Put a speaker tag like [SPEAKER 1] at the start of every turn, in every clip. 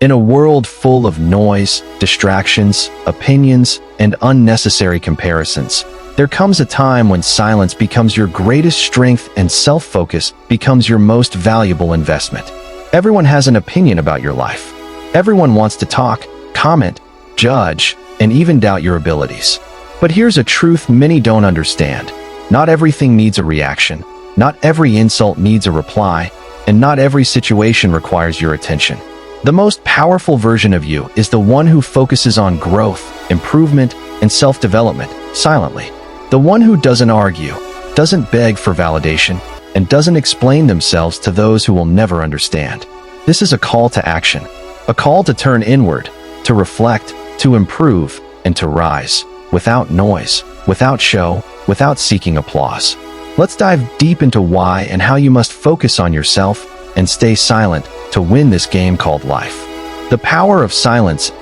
[SPEAKER 1] In a world full of noise, distractions, opinions, and unnecessary comparisons, there comes a time when silence becomes your greatest strength and self-focus becomes your most valuable investment. Everyone has an opinion about your life. Everyone wants to talk, comment, judge, and even doubt your abilities. But here's a truth many don't understand. Not everything needs a reaction. Not every insult needs a reply. And not every situation requires your attention. The most powerful version of you is the one who focuses on growth, improvement, and self-development silently. The one who doesn't argue, doesn't beg for validation, and doesn't explain themselves to those who will never understand. This is a call to action, a call to turn inward, to reflect, to improve, and to rise, without noise, without show, without seeking applause. Let's dive deep into why and how you must focus on yourself and stay silent to win this game called life. The power of silence ***.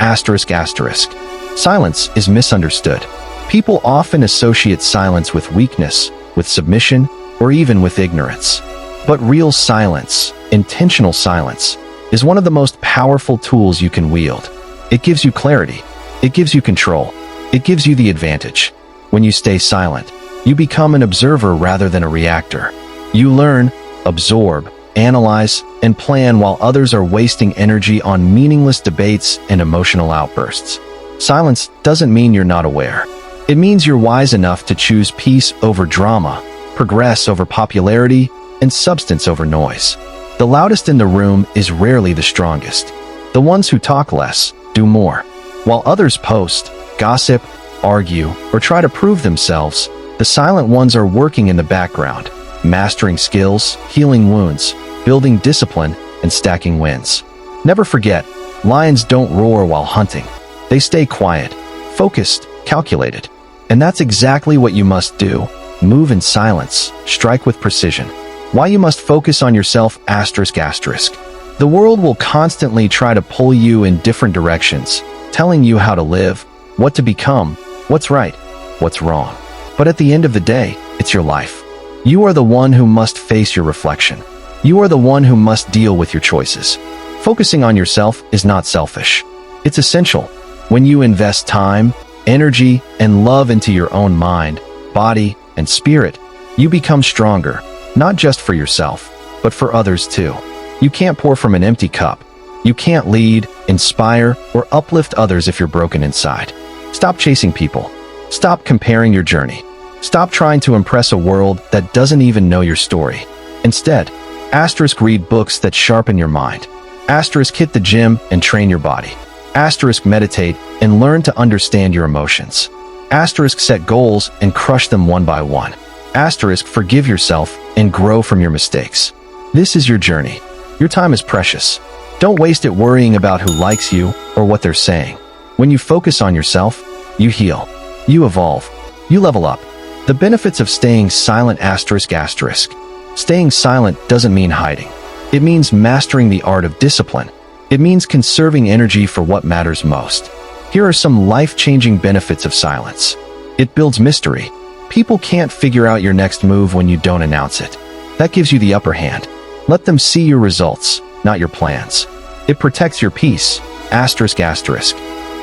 [SPEAKER 1] Silence is misunderstood. People often associate silence with weakness, with submission, or even with ignorance. But real silence, intentional silence, is one of the most powerful tools you can wield. It gives you clarity. It gives you control. It gives you the advantage. When you stay silent, you become an observer rather than a reactor. You learn, absorb, analyze, and plan while others are wasting energy on meaningless debates and emotional outbursts. Silence doesn't mean you're not aware. It means you're wise enough to choose peace over drama, progress over popularity, and substance over noise. The loudest in the room is rarely the strongest. The ones who talk less do more. While others post, gossip, argue, or try to prove themselves, the silent ones are working in the background, mastering skills, healing wounds, building discipline, and stacking wins. Never forget, lions don't roar while hunting. They stay quiet, focused, calculated. And that's exactly what you must do. Move in silence, strike with precision. Why you must focus on yourself ***. The world will constantly try to pull you in different directions, telling you how to live, what to become, what's right, what's wrong. But at the end of the day, it's your life. You are the one who must face your reflection. You are the one who must deal with your choices. Focusing on yourself is not selfish. It's essential. When you invest time, energy, and love into your own mind, body, and spirit, you become stronger, not just for yourself, but for others too. You can't pour from an empty cup. You can't lead, inspire, or uplift others if you're broken inside. Stop chasing people. Stop comparing your journey. Stop trying to impress a world that doesn't even know your story. Instead, * read books that sharpen your mind. * hit the gym and train your body. * meditate and learn to understand your emotions. * set goals and crush them one by one. * forgive yourself and grow from your mistakes. This is your journey. Your time is precious. Don't waste it worrying about who likes you or what they're saying. When you focus on yourself, you heal. You evolve. You level up. The benefits of staying silent ***. Staying silent doesn't mean hiding. It means mastering the art of discipline. It means conserving energy for what matters most. Here are some life-changing benefits of silence. It builds mystery. People can't figure out your next move when you don't announce it. That gives you the upper hand. Let them see your results, not your plans. It protects your peace ***.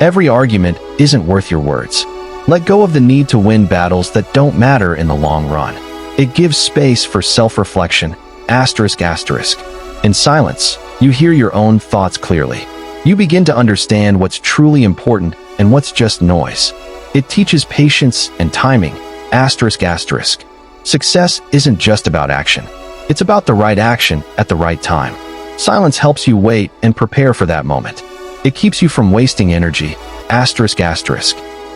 [SPEAKER 1] Every argument isn't worth your words. Let go of the need to win battles that don't matter in the long run. It gives space for self-reflection ***. In silence, you hear your own thoughts clearly. You begin to understand what's truly important and what's just noise. It teaches patience and timing ***. Success isn't just about action. It's about the right action at the right time. Silence helps you wait and prepare for that moment. It keeps you from wasting energy ***.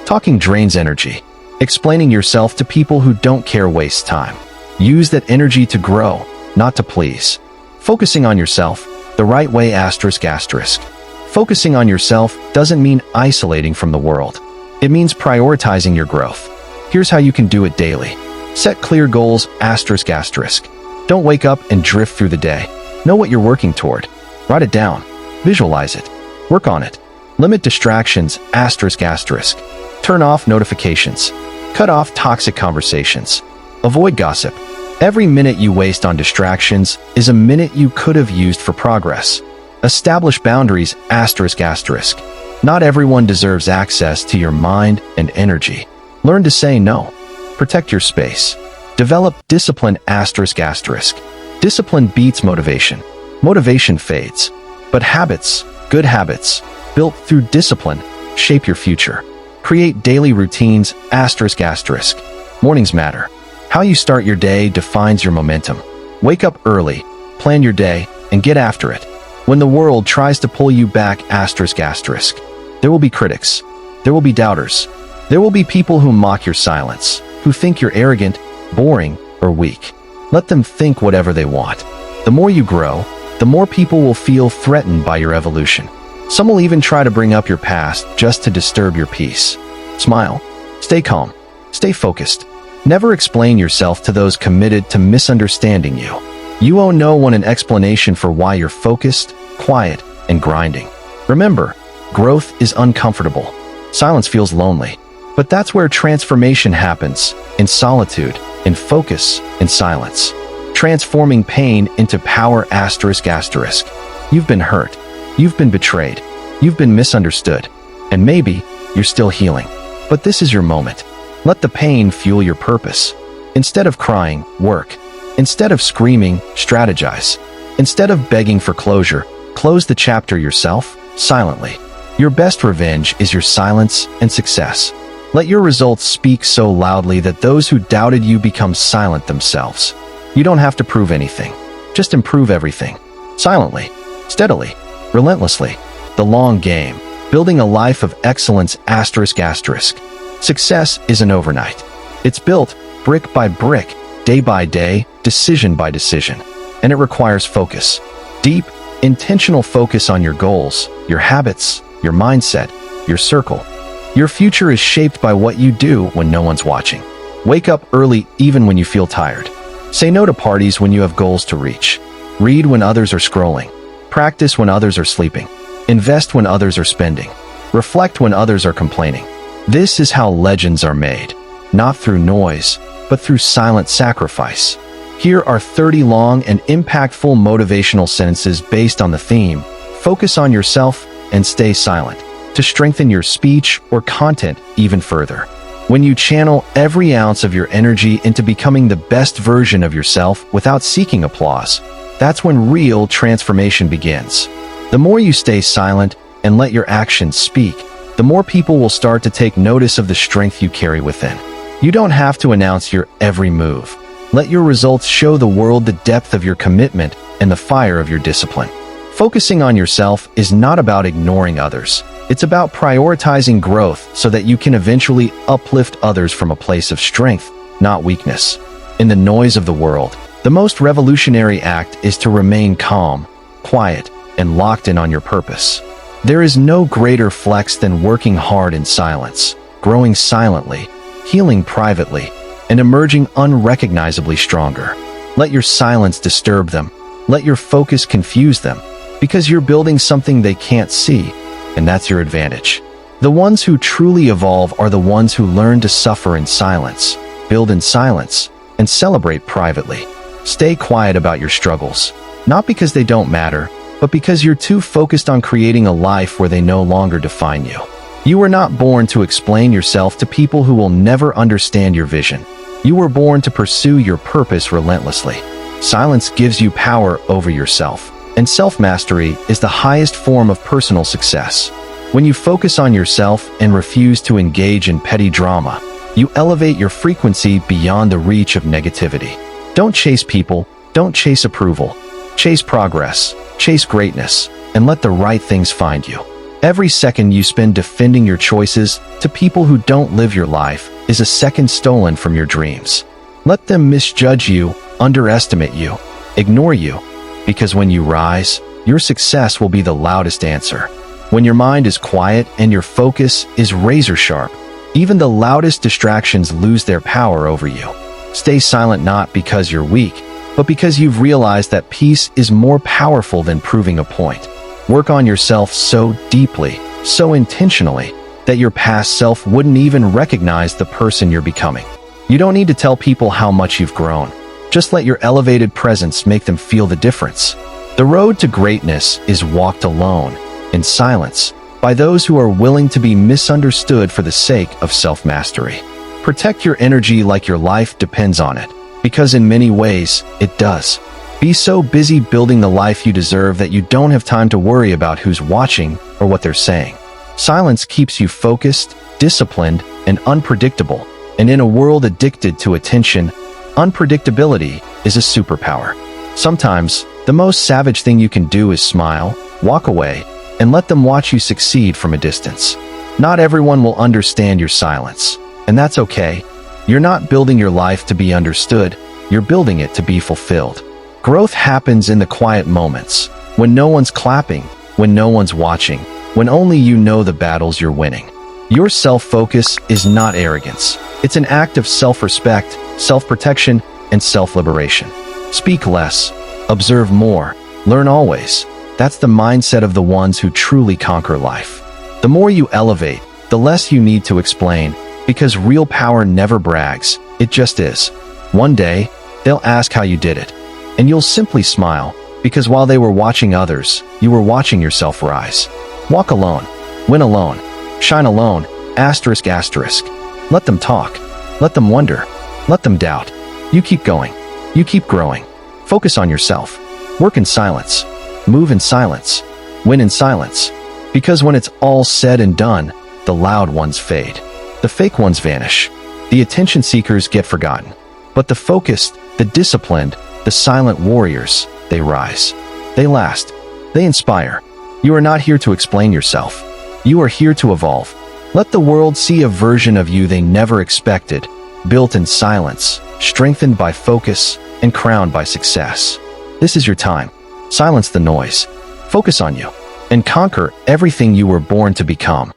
[SPEAKER 1] Talking drains energy. Explaining yourself to people who don't care wastes time. Use that energy to grow, not to please. Focusing on yourself the right way ***. Focusing on yourself doesn't mean isolating from the world. It means prioritizing your growth. Here's how you can do it daily. Set clear goals ***. Don't wake up and drift through the day. Know what you're working toward. Write it down. Visualize it. Work on it. Limit distractions ***. Turn off notifications. Cut off toxic conversations. Avoid gossip. Every minute you waste on distractions is a minute you could have used for progress. Establish boundaries, asterisk asterisk. Not everyone deserves access to your mind and energy. Learn to say no. Protect your space. Develop discipline, asterisk asterisk. Discipline beats motivation. Motivation fades. But habits, good habits, built through discipline, shape your future. Create daily routines, asterisk asterisk. Mornings matter. How you start your day defines your momentum. Wake up early, plan your day, and get after it. When the world tries to pull you back, asterisk asterisk, there will be critics. There will be doubters. There will be people who mock your silence, who think you're arrogant, boring, or weak. Let them think whatever they want. The more you grow, the more people will feel threatened by your evolution. Some will even try to bring up your past just to disturb your peace. Smile. Stay calm. Stay focused. Never explain yourself to those committed to misunderstanding you. You owe no one an explanation for why you're focused, quiet, and grinding. Remember, growth is uncomfortable. Silence feels lonely. But that's where transformation happens, in solitude, in focus, in silence. Transforming pain into power, asterisk asterisk. You've been hurt. You've been betrayed. You've been misunderstood. And maybe you're still healing. But this is your moment. Let the pain fuel your purpose. Instead of crying, work. Instead of screaming, strategize. Instead of begging for closure, close the chapter yourself, silently. Your best revenge is your silence and success. Let your results speak so loudly that those who doubted you become silent themselves. You don't have to prove anything. Just improve everything. Silently, steadily, relentlessly. The long game. Building a life of excellence, asterisk asterisk. Success isn't overnight. It's built brick by brick, day by day, decision by decision. And it requires focus. Deep, intentional focus on your goals, your habits, your mindset, your circle. Your future is shaped by what you do when no one's watching. Wake up early even when you feel tired. Say no to parties when you have goals to reach. Read when others are scrolling. Practice when others are sleeping. Invest when others are spending. Reflect when others are complaining. This is how legends are made. Not through noise, but through silent sacrifice. Here are 30 long and impactful motivational sentences based on the theme, focus on yourself and stay silent, to strengthen your speech or content even further. When you channel every ounce of your energy into becoming the best version of yourself without seeking applause, that's when real transformation begins. The more you stay silent and let your actions speak, the more people will start to take notice of the strength you carry within. You don't have to announce your every move. Let your results show the world the depth of your commitment and the fire of your discipline. Focusing on yourself is not about ignoring others. It's about prioritizing growth so that you can eventually uplift others from a place of strength, not weakness. In the noise of the world, the most revolutionary act is to remain calm, quiet, and locked in on your purpose. There is no greater flex than working hard in silence, growing silently, healing privately, and emerging unrecognizably stronger. Let your silence disturb them. Let your focus confuse them, because you're building something they can't see, and that's your advantage. The ones who truly evolve are the ones who learn to suffer in silence, build in silence, and celebrate privately. Stay quiet about your struggles, not because they don't matter, but because you're too focused on creating a life where they no longer define you. You were not born to explain yourself to people who will never understand your vision. You were born to pursue your purpose relentlessly. Silence gives you power over yourself, and self-mastery is the highest form of personal success. When you focus on yourself and refuse to engage in petty drama, you elevate your frequency beyond the reach of negativity. Don't chase people, don't chase approval. Chase progress, chase greatness, and let the right things find you. Every second you spend defending your choices to people who don't live your life is a second stolen from your dreams. Let them misjudge you, underestimate you, ignore you, because when you rise, your success will be the loudest answer. When your mind is quiet and your focus is razor sharp, even the loudest distractions lose their power over you. Stay silent not because you're weak, but because you've realized that peace is more powerful than proving a point. Work on yourself so deeply, so intentionally, that your past self wouldn't even recognize the person you're becoming. You don't need to tell people how much you've grown. Just let your elevated presence make them feel the difference. The road to greatness is walked alone, in silence, by those who are willing to be misunderstood for the sake of self-mastery. Protect your energy like your life depends on it, because in many ways, it does. Be so busy building the life you deserve that you don't have time to worry about who's watching or what they're saying. Silence keeps you focused, disciplined, and unpredictable, and in a world addicted to attention, unpredictability is a superpower. Sometimes, the most savage thing you can do is smile, walk away, and let them watch you succeed from a distance. Not everyone will understand your silence, and that's okay. You're not building your life to be understood, you're building it to be fulfilled. Growth happens in the quiet moments, when no one's clapping, when no one's watching, when only you know the battles you're winning. Your self-focus is not arrogance. It's an act of self-respect, self-protection, and self-liberation. Speak less, observe more, learn always. That's the mindset of the ones who truly conquer life. The more you elevate, the less you need to explain, because real power never brags, it just is. One day, they'll ask how you did it. And you'll simply smile, because while they were watching others, you were watching yourself rise. Walk alone, win alone, shine alone, asterisk asterisk. Let them talk, let them wonder, let them doubt. You keep going, you keep growing. Focus on yourself. Work in silence, move in silence, win in silence. Because when it's all said and done, the loud ones fade. The fake ones vanish. The attention seekers get forgotten. But the focused, the disciplined, the silent warriors, they rise. They last. They inspire. You are not here to explain yourself. You are here to evolve. Let the world see a version of you they never expected, built in silence, strengthened by focus, and crowned by success. This is your time. Silence the noise. Focus on you, and conquer everything you were born to become.